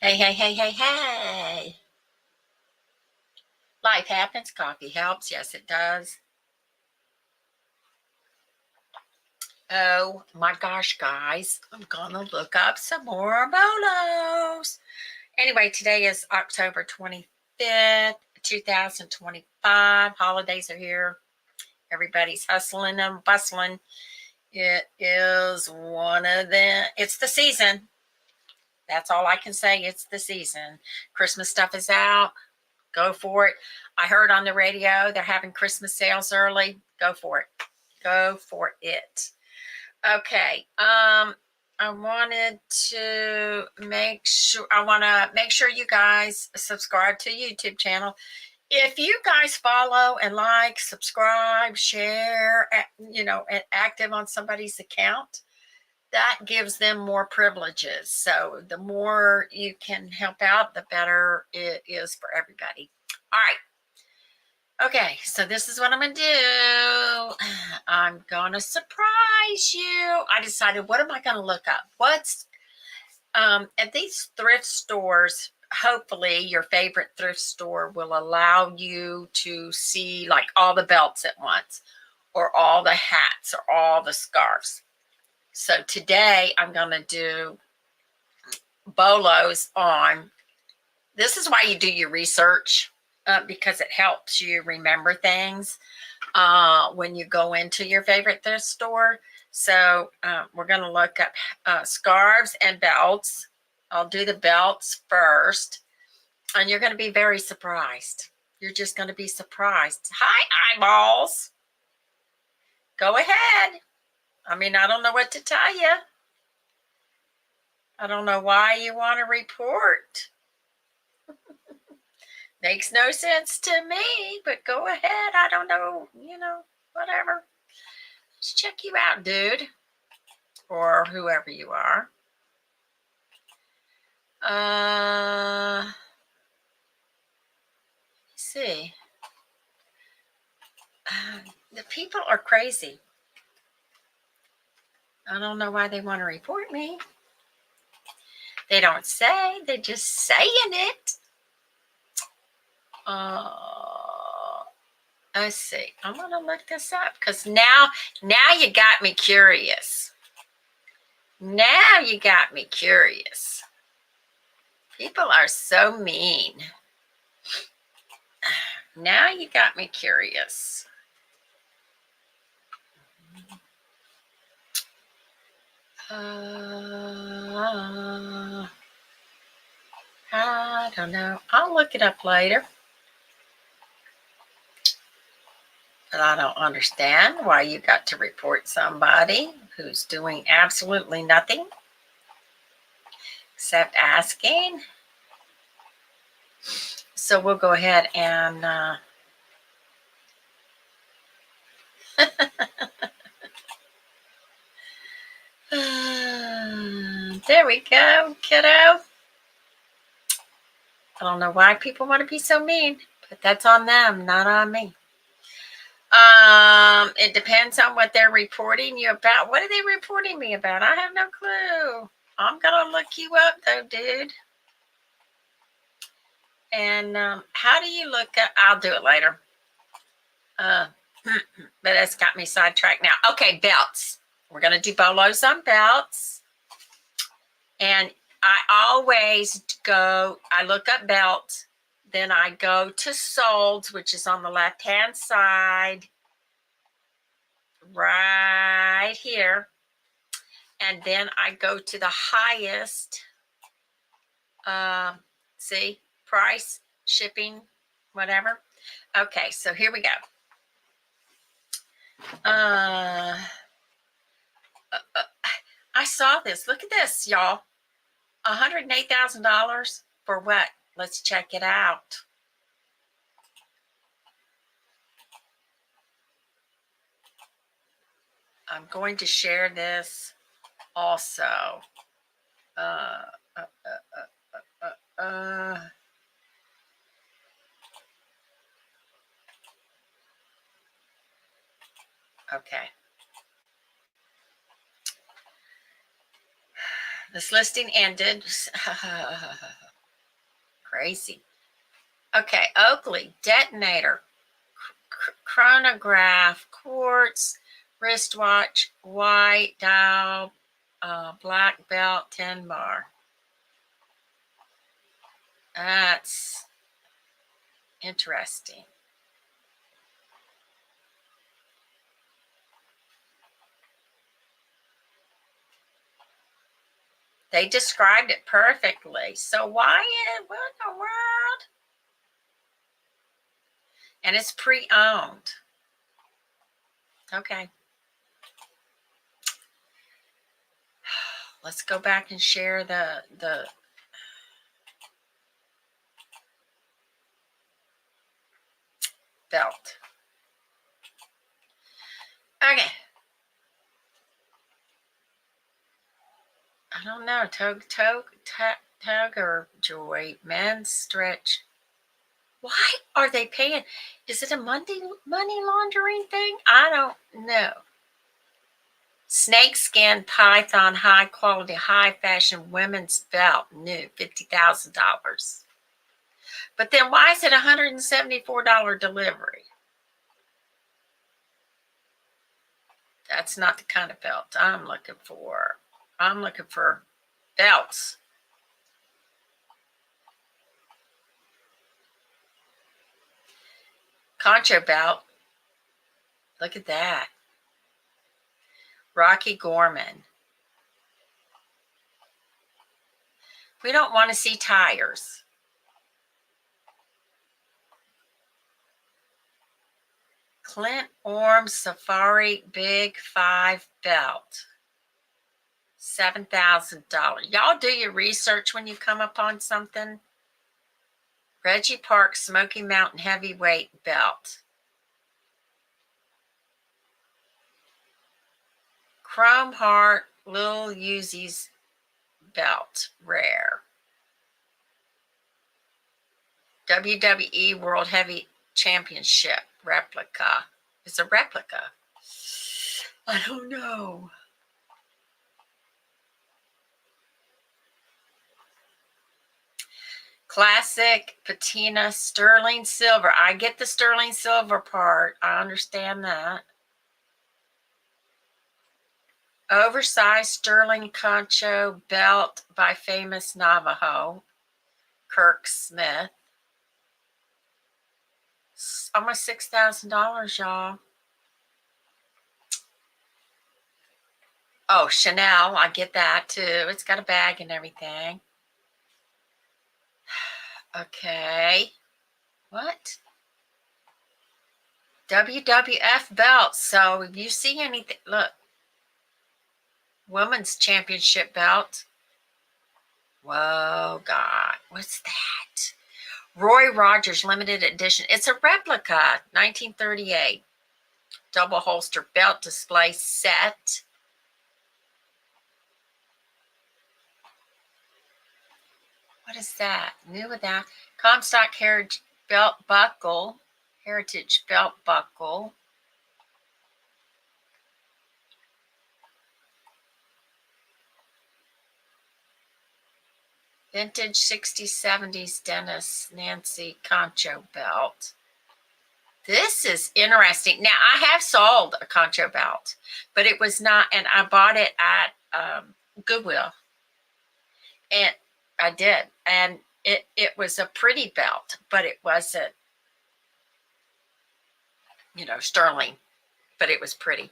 Hey, hey, hey, hey, hey. Life happens. Coffee helps. Yes, it does. Oh my gosh, guys. I'm going to look up some more BOLOS. Anyway, today is October 25th, 2025. Holidays are here. Everybody's hustling and bustling. It is one of them. It's the season. That's all I can say. It's the season. Christmas stuff is out. Go for it. I heard on the radio they're having Christmas sales early. Go for it. Go for it. Okay. I wanted to make sure you guys subscribe to YouTube channel. If you guys follow and like, subscribe, share, and active on somebody's account, that gives them more privileges. So the more you can help out, the better it is for everybody. All right. Okay, so this is what I'm going to do. I'm going to surprise you. I decided, what am I going to look up? At these thrift stores, hopefully your favorite thrift store will allow you to see like all the belts at once, or all the hats, or all the scarves. So today I'm going to do BOLOS on. This is why you do your research, because it helps you remember things when you go into your favorite thrift store. So we're going to look up scarves and belts. I'll do the belts first, and you're going to be very surprised. You're just going to be surprised. Hi, eyeballs. Go ahead. I mean, I don't know what to tell you. I don't know why you want to report. Makes no sense to me, but go ahead. I don't know, whatever. Let's check you out, dude, or whoever you are. Let's see. The people are crazy. I don't know why they want to report me. They don't say, they're just saying it. Let's see. I'm going to look this up because now you got me curious. Now you got me curious. People are so mean. Now you got me curious. I don't know. I'll look it up later. But I don't understand why you got to report somebody who's doing absolutely nothing except asking. So we'll go ahead and there we go, kiddo. I don't know why people want to be so mean, but that's on them, not on me. It depends on what they're reporting you about. What are they reporting me about? I have no clue. I'm gonna look you up though, dude. And how do you look up? I'll do it later. But that's got me sidetracked now. Okay, belts. We're gonna do BOLOS on belts. And I always go, I look up belts, then I go to solds, which is on the left-hand side, right here. And then I go to the highest, see, price, shipping, whatever. Okay, so here we go. I saw this. Look at this, y'all. $108,000 for what? Let's check it out. I'm going to share this also. Okay. This listing ended. crazy. Okay, Oakley, detonator, chronograph, quartz, wristwatch, white dial, black belt, 10 bar. That's interesting. They described it perfectly. So why what in the world? And it's pre-owned. Okay. Let's go back and share the belt. Okay. I don't know. Tiger Joy, men's stretch. Why are they paying? Is it a money laundering thing? I don't know. Snakeskin python, high quality, high fashion women's belt, new, $50,000. But then why is it $174 delivery? That's not the kind of belt I'm looking for. I'm looking for belts. Concho belt. Look at that. Rocky Gorman. We don't want to see tires. Clint Orm Safari Big 5 belt. $7,000. Y'all do your research when you come upon something. Reggie Park Smoky Mountain Heavyweight belt. Chrome Heart Lil Uzi's belt, rare. WWE World Heavy Championship replica. It's a replica. I don't know. Classic patina sterling silver. I get the sterling silver part. I understand that. Oversized sterling concho belt by famous Navajo, Kirk Smith. Almost $6,000, y'all. Oh, Chanel. I get that too. It's got a bag and everything. Okay. What? WWF belt. So if you see anything, look. Women's championship belt. Whoa, God. What's that? Roy Rogers limited edition. It's a replica. 1938. Double holster belt display set. What is that? New without. Comstock Heritage belt buckle. Heritage belt buckle. Vintage 60s, 70s Dennis Nancy Concho belt. This is interesting. Now, I have sold a Concho belt, but it was not, and I bought it at Goodwill. And I did. And it was a pretty belt, but it wasn't, sterling, but it was pretty.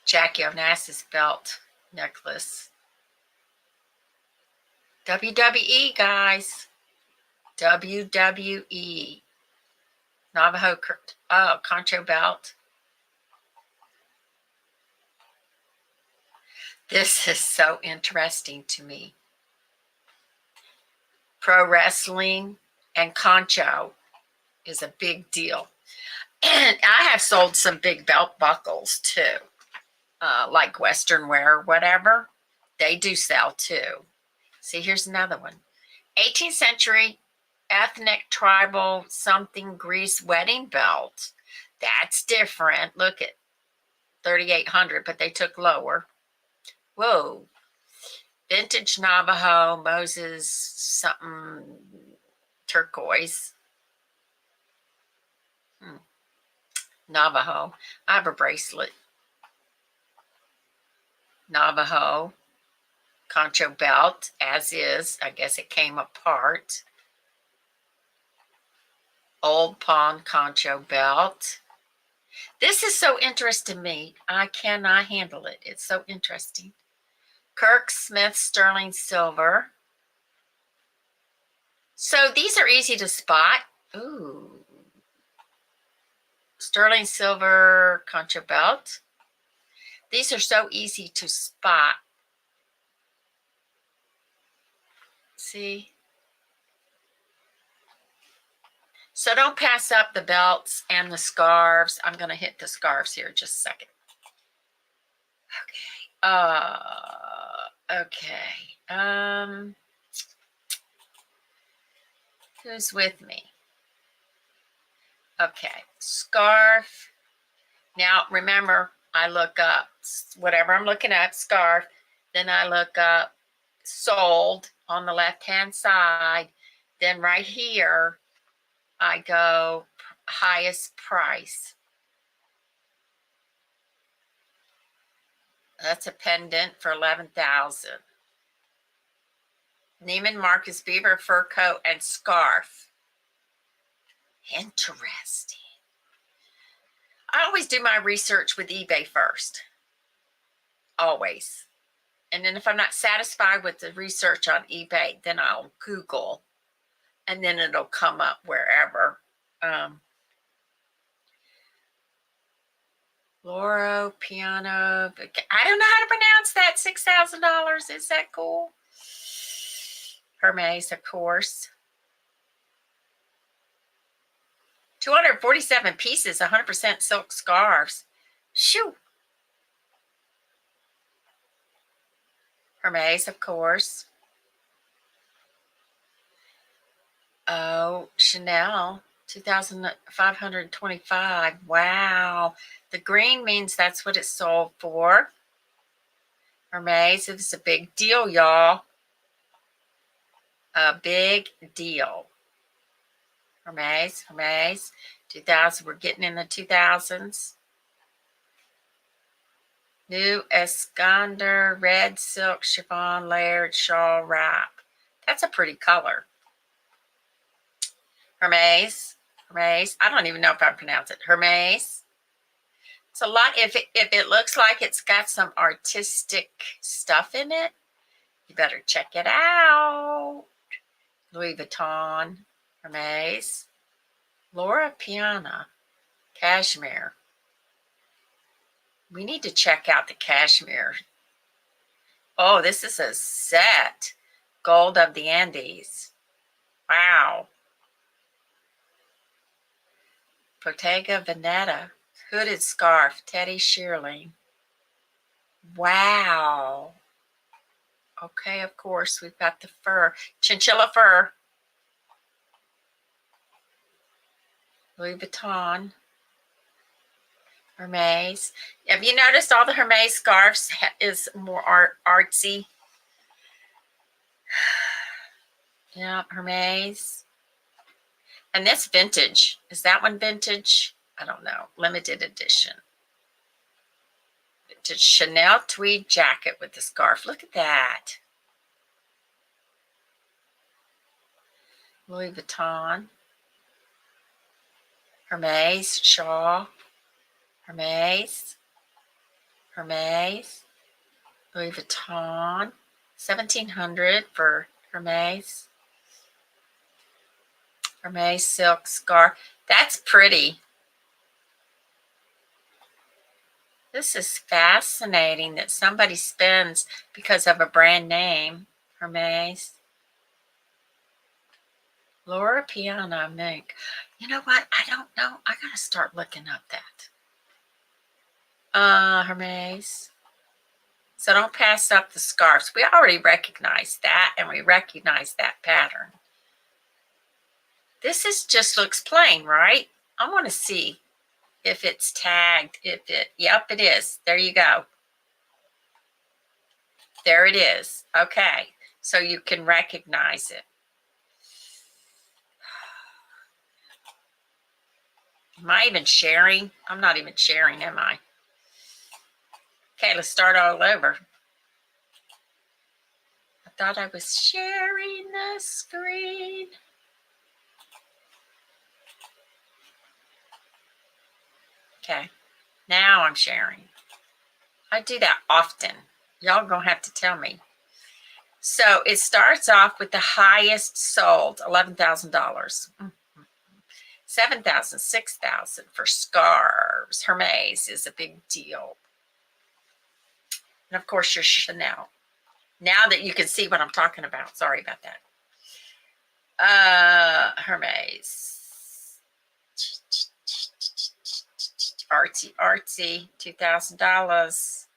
Jackie Onassis belt necklace. WWE, guys. WWE. Navajo Concho belt. This is so interesting to me. Pro wrestling and Concho is a big deal. And I have sold some big belt buckles too, like Western wear or whatever. They do sell too. See, here's another one. 18th century ethnic tribal something Greece wedding belt. That's different. Look at $3,800, but they took lower. Whoa. Vintage Navajo, Moses, something turquoise. Navajo. I have a bracelet. Navajo. Concho belt, as is. I guess it came apart. Old Pawn Concho belt. This is so interesting to me. I cannot handle it. It's so interesting. Kirk Smith sterling silver. So these are easy to spot. Ooh. Sterling silver concha belt. These are so easy to spot. See? So don't pass up the belts and the scarves. I'm going to hit the scarves here just a second. Okay. Okay. Who's with me? Okay. Scarf. Now, remember, I look up whatever I'm looking at, scarf. Then I look up sold on the left-hand side. Then right here, I go highest price. That's a pendant for $11,000. Neiman Marcus beaver fur coat and scarf. Interesting. I always do my research with eBay first. Always. And then if I'm not satisfied with the research on eBay, then I'll Google. And then it'll come up wherever. Loro Piano. I don't know how to pronounce that. $6,000. Is that cool? Hermes, of course. 247 pieces, 100% silk scarves. Shoo. Hermes, of course. Oh, Chanel, 2,525. Wow. The green means that's what it sold for. Hermes, it was a big deal, y'all. A big deal. Hermes, 2000. We're getting in the 2000s. New Esconder, red silk chiffon layered shawl wrap. That's a pretty color. Hermes. I don't even know if I pronounce it. Hermes. It's a lot. If it looks like it's got some artistic stuff in it, you better check it out. Louis Vuitton. Hermes. Laura Piana. Cashmere. We need to check out the cashmere. Oh, this is a set. Gold of the Andes. Wow. Bottega Veneta. Hooded scarf. Teddy Shearling. Wow. Okay, of course, we've got the fur. Chinchilla fur. Louis Vuitton. Hermes. Have you noticed all the Hermes scarves is more artsy? Yeah, Hermes. And this vintage. Is that one vintage? I don't know. Limited edition. Vintage Chanel tweed jacket with the scarf. Look at that. Louis Vuitton. Hermes shawl. Hermes. Louis Vuitton. $1,700 for Hermes. Hermes silk scarf. That's pretty. This is fascinating that somebody spends because of a brand name. Hermes. Laura Piana Mink. You know what? I don't know. I got to start looking up that. Hermes. So don't pass up the scarves. We already recognize that, and we recognize that pattern. This just looks plain, right? I want to see. if it's tagged. Yep, it is. There you go. There it is. Okay. So you can recognize it. Am I even sharing? I'm not even sharing, am I? Okay, let's start all over. I thought I was sharing the screen. Okay, now I'm sharing. I do that often. Y'all gonna have to tell me. So it starts off with the highest sold, $11,000. 7,000, 6,000 for scarves. Hermes is a big deal. And of course, your Chanel. Now that you can see what I'm talking about. Sorry about that. Hermes. Artsy, $2,000.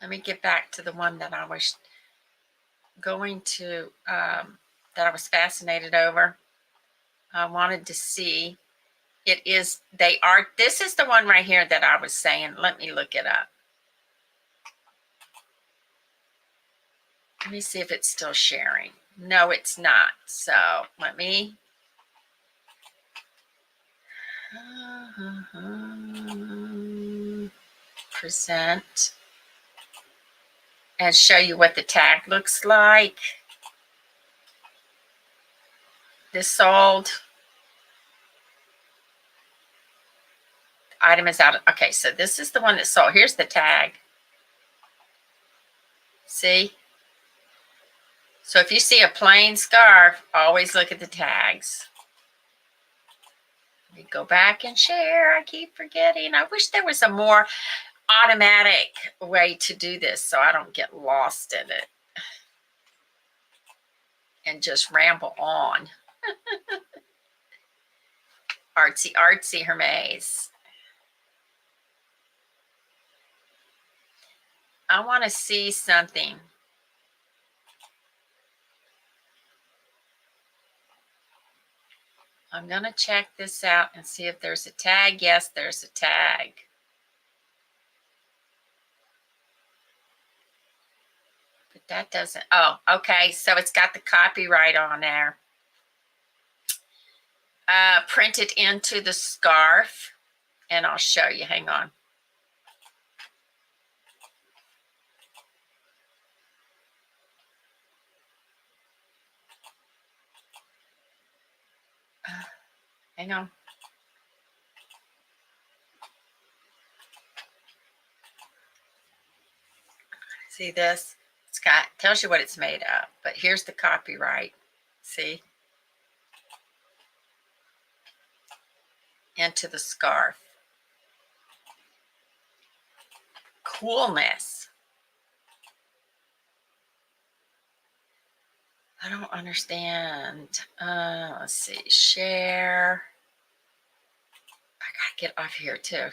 Let me get back to the one that I was going to, that I was fascinated over. I wanted to see. It is, this is the one right here that I was saying. Let me look it up. Let me see if it's still sharing. No, it's not. So let me present and show you what the tag looks like. This sold. Item is out. Okay, so this is the one that sold. Here's the tag. See? So if you see a plain scarf, always look at the tags. Let me go back and share. I keep forgetting. I wish there was a more automatic way to do this so I don't get lost in it and just ramble on. Artsy Hermes. I want to see something. I'm going to check this out and see if there's a tag. Yes, there's a tag. But that doesn't, oh, okay. So it's got the copyright on there. Printed into the scarf. And I'll show you. Hang on. Hang on. See this? It's got, tells you what it's made of, but here's the copyright. See? Into the scarf. Coolness. I don't understand. Let's see. Share. I gotta get off here too.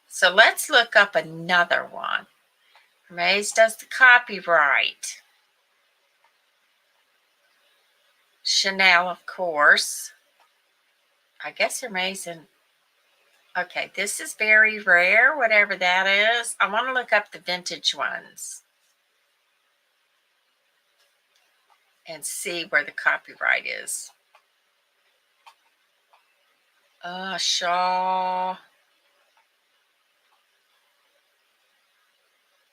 So let's look up another one. Hermes does the copyright. Chanel, of course. I guess Hermes and... Okay, this is very rare, whatever that is. I want to look up the vintage ones and see where the copyright is. Shaw.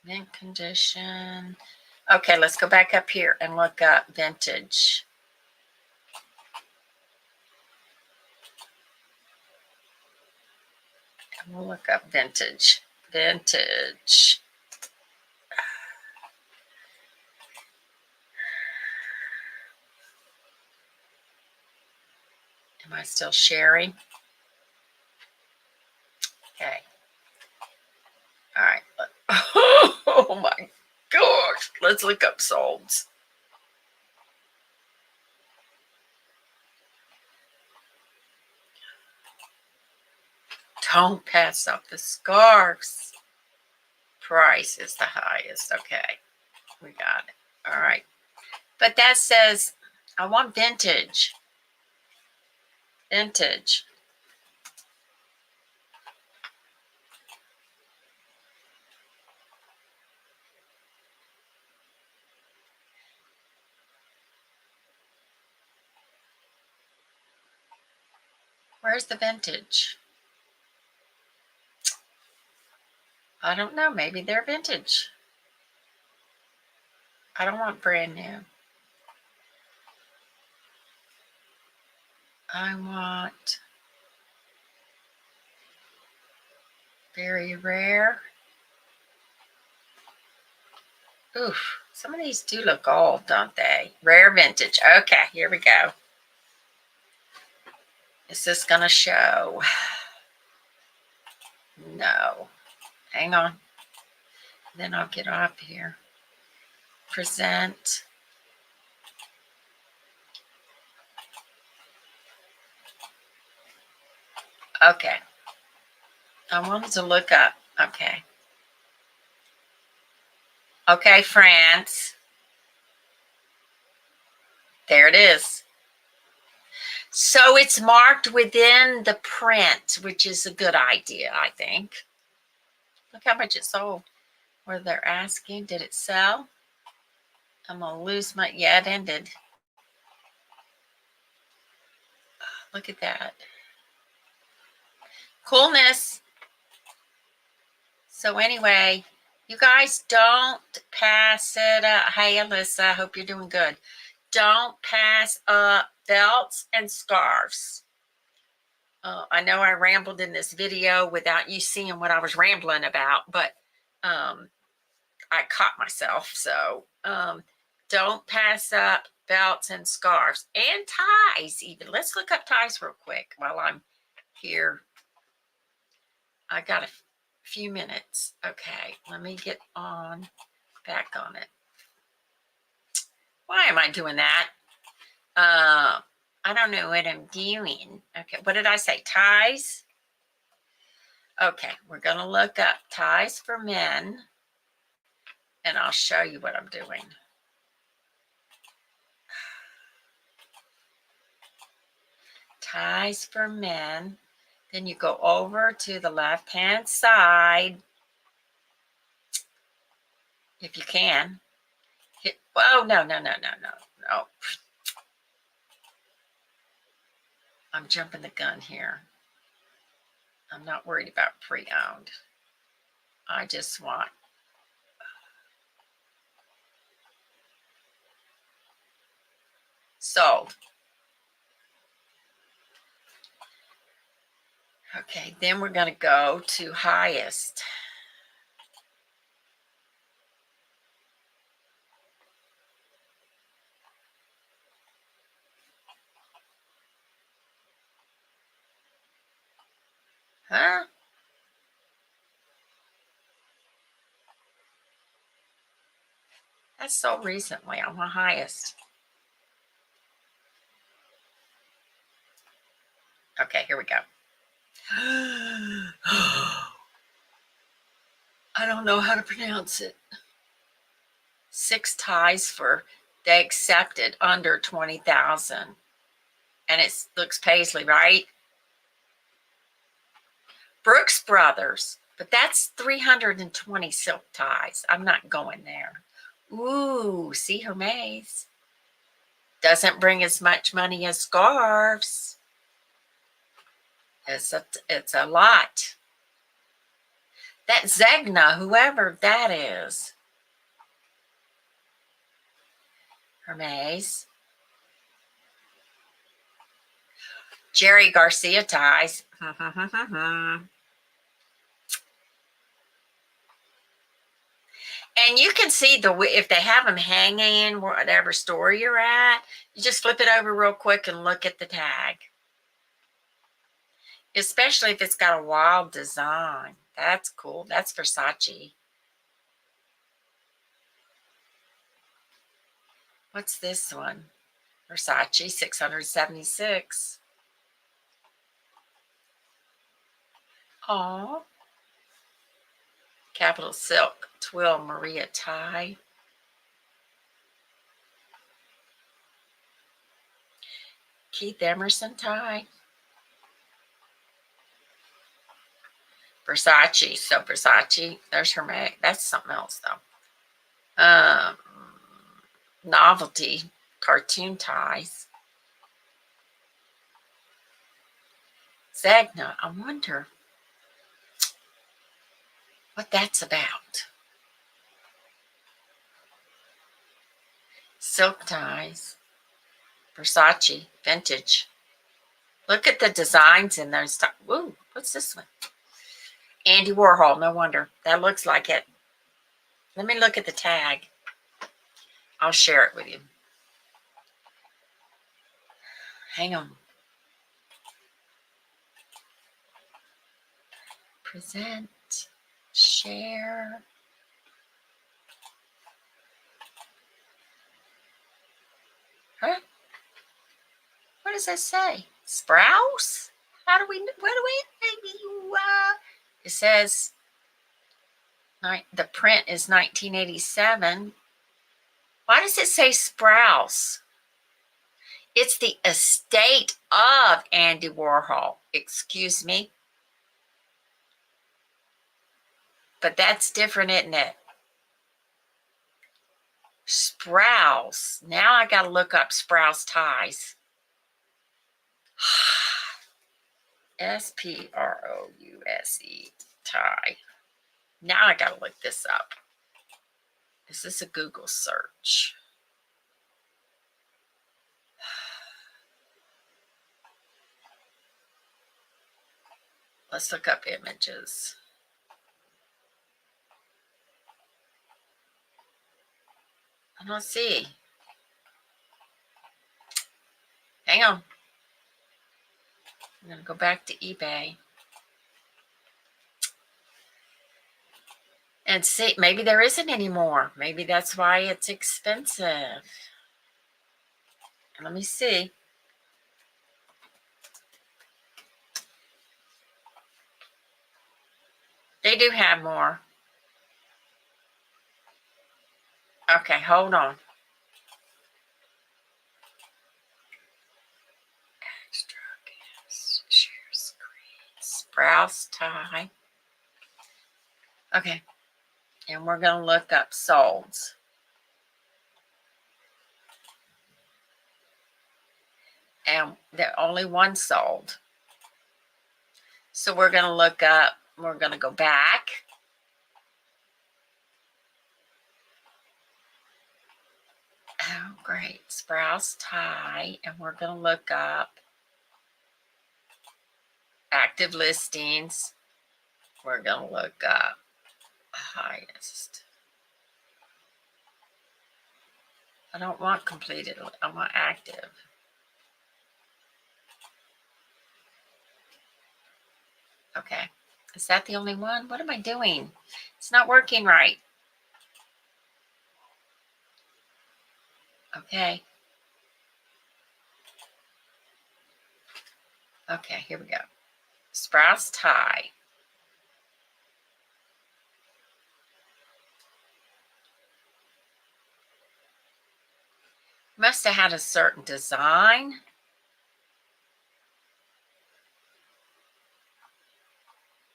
Mint condition. Okay, let's go back up here and look up vintage. And we'll look up vintage. Vintage. Am I still sharing? Okay. All right. Oh my gosh. Let's look up solds. Don't pass up the scarves. Price is the highest. Okay. We got it. All right. But that says, I want vintage. Vintage. Where's the vintage? I don't know. Maybe they're vintage. I don't want brand new. I want very rare. Oof. Some of these do look old, don't they? Rare vintage. Okay, here we go. Is this going to show? No. Hang on. Then I'll get off here. Present. Okay. I wanted to look up. Okay. Okay, France. There it is. So it's marked within the print, which is a good idea, I think. Look how much it sold. Where they're asking, did it sell? I'm going to lose my, yeah, it ended. Look at that. Coolness. So anyway, you guys don't pass it up. Hey, Alyssa, I hope you're doing good. Don't pass up belts and scarves. I know I rambled in this video without you seeing what I was rambling about, but I caught myself. So don't pass up belts and scarves and ties even. Let's look up ties real quick while I'm here. I got a few minutes. Okay, let me get back on it. Why am I doing that? I don't know what I'm doing. Okay, what did I say? Ties? Okay, we're going to look up ties for men, and I'll show you what I'm doing. Ties for men. Then you go over to the left-hand side, if you can. Oh, no. I'm jumping the gun here. I'm not worried about pre-owned. I just want sold. Okay, then we're going to go to highest. Huh? That's so recently. I'm the highest. Okay, here we go. I don't know how to pronounce it. 6 ties for they accepted under 20,000. And it looks paisley, right? Brooks Brothers, but that's 320 silk ties. I'm not going there. Ooh, see Hermes. Doesn't bring as much money as scarves. It's a lot. That Zegna, whoever that is. Hermes. Jerry Garcia ties. And you can see if they have them hanging, whatever store you're at, you just flip it over real quick and look at the tag. Especially if it's got a wild design. That's cool. That's Versace. What's this one? Versace, 676. Oh. Capital Silk, Twill Maria tie. Keith Emerson tie. Versace. So Versace, there's her mag. That's something else though. Novelty cartoon ties. Zagna. I wonder what that's about. Silk ties. Versace. Vintage. Look at the designs in those. Ooh, what's this one? Andy Warhol. No wonder. That looks like it. Let me look at the tag. I'll share it with you. Hang on. Present. Share. Huh? What does that say? Sprouse? How do we, what do we, it says, the print is 1987. Why does it say Sprouse? It's the estate of Andy Warhol. Excuse me. But that's different, isn't it? Sprouse. Now I got to look up Sprouse ties. Sprouse tie. Now I got to look this up. Is this a Google search? Let's look up images. I don't see. Hang on. I'm going to go back to eBay. And see, maybe there isn't any more. Maybe that's why it's expensive. Let me see. They do have more. Okay, hold on. Extra gas, share screen, Sprouse tie. Okay, and we're going to look up solds. And there only one sold. So we're going to look up, we're going to go back. Oh, great. Sprouse tie. And we're going to look up active listings. We're going to look up highest. I don't want completed. I want active. Okay. Is that the only one? What am I doing? It's not working right. Okay. Okay, here we go. Sprouse tie. Must have had a certain design.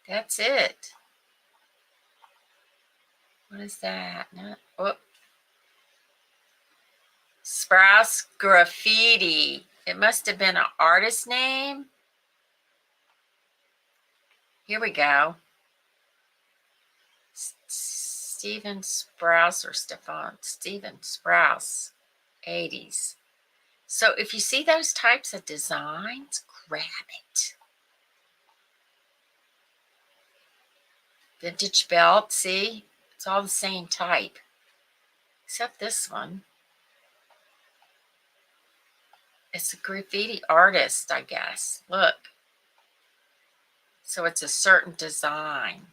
That's it. What is that? No. Oh. Sprouse graffiti. It must have been an artist name. Here we go. Stephen Sprouse or Stephen Sprouse, 80s. So if you see those types of designs, grab it. Vintage belt, see? It's all the same type. Except this one. It's a graffiti artist, I guess. Look. So it's a certain design.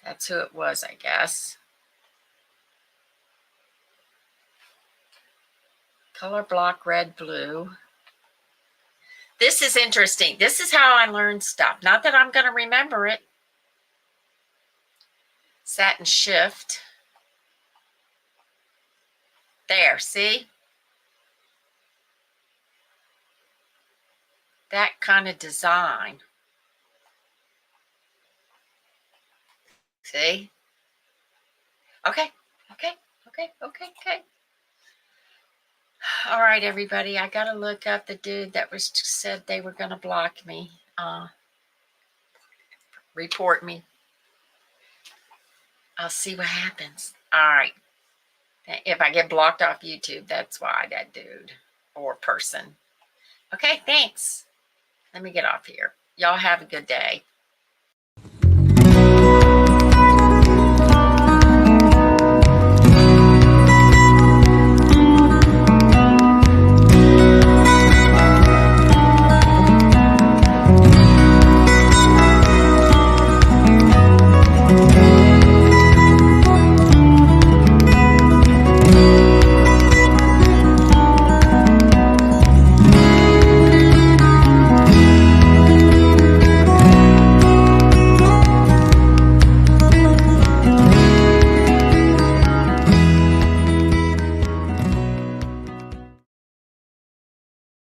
That's who it was, I guess. Color block, red, blue. This is interesting. This is how I learn stuff. Not that I'm going to remember it. Satin shift. There, see? that kind of design. See? Okay. Okay. All right, everybody. I got to look up the dude that was said they were going to block me. Report me. I'll see what happens. All right. If I get blocked off YouTube, that's why, that dude or person. Okay, thanks. Let me get off here. Y'all have a good day.